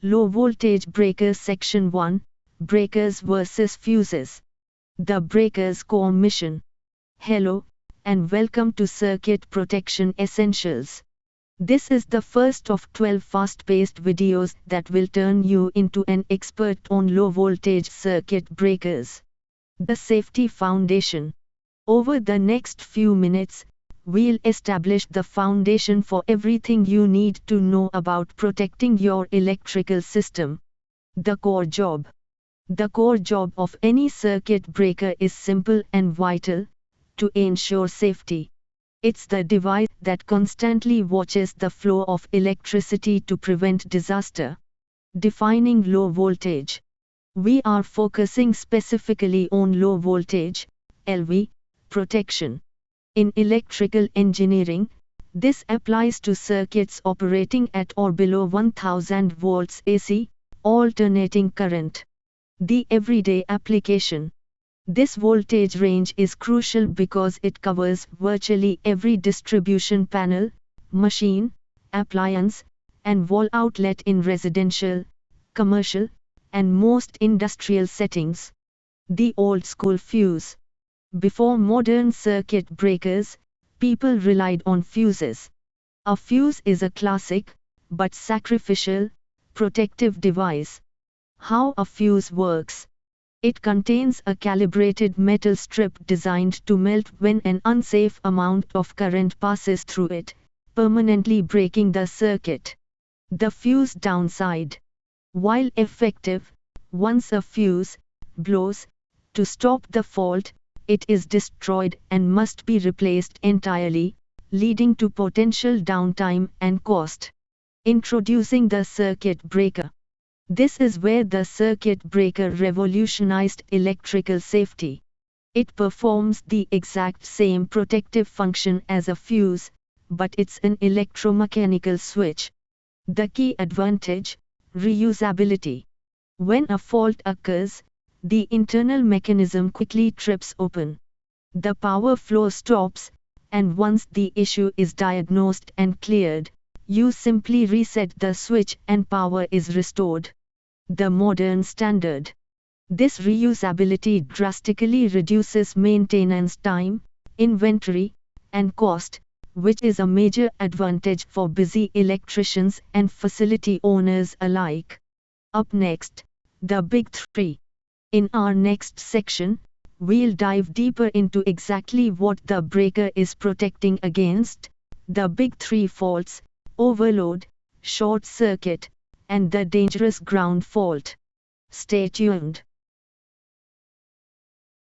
Low Voltage Breakers Section 1, Breakers vs Fuses. The Breakers Core Mission. Hello, and welcome to Circuit Protection Essentials. This is the first of 12 fast-paced videos that will turn you into an expert on low-voltage circuit breakers. The Safety Foundation. Over the next few minutes, we'll establish the foundation for everything you need to know about protecting your electrical system. The core job. The core job of any circuit breaker is simple and vital: to ensure safety. It's the device that constantly watches the flow of electricity to prevent disaster. Defining low voltage. We are focusing specifically on low voltage, LV, protection. In electrical engineering, this applies to circuits operating at or below 1000 volts AC, alternating current. The everyday application. This voltage range is crucial because it covers virtually every distribution panel, machine, appliance, and wall outlet in residential, commercial, and most industrial settings. The old school fuse. Before modern circuit breakers, people relied on fuses. A fuse is a classic, but sacrificial, protective device. How a fuse works. It contains a calibrated metal strip designed to melt when an unsafe amount of current passes through it, permanently breaking the circuit. The fuse downside. While effective, once a fuse blows, to stop the fault, it is destroyed and must be replaced entirely, leading to potential downtime and cost. Introducing the circuit breaker. This is where the circuit breaker revolutionized electrical safety. It performs the exact same protective function as a fuse, but it's an electromechanical switch. The key advantage: reusability. When a fault occurs, the internal mechanism quickly trips open. The power flow stops, and once the issue is diagnosed and cleared, you simply reset the switch and power is restored. The modern standard. This reusability drastically reduces maintenance time, inventory, and cost, which is a major advantage for busy electricians and facility owners alike. Up next, the Big Three. In our next section, we'll dive deeper into exactly what the breaker is protecting against: the big three faults: overload, short circuit, and the dangerous ground fault. Stay tuned.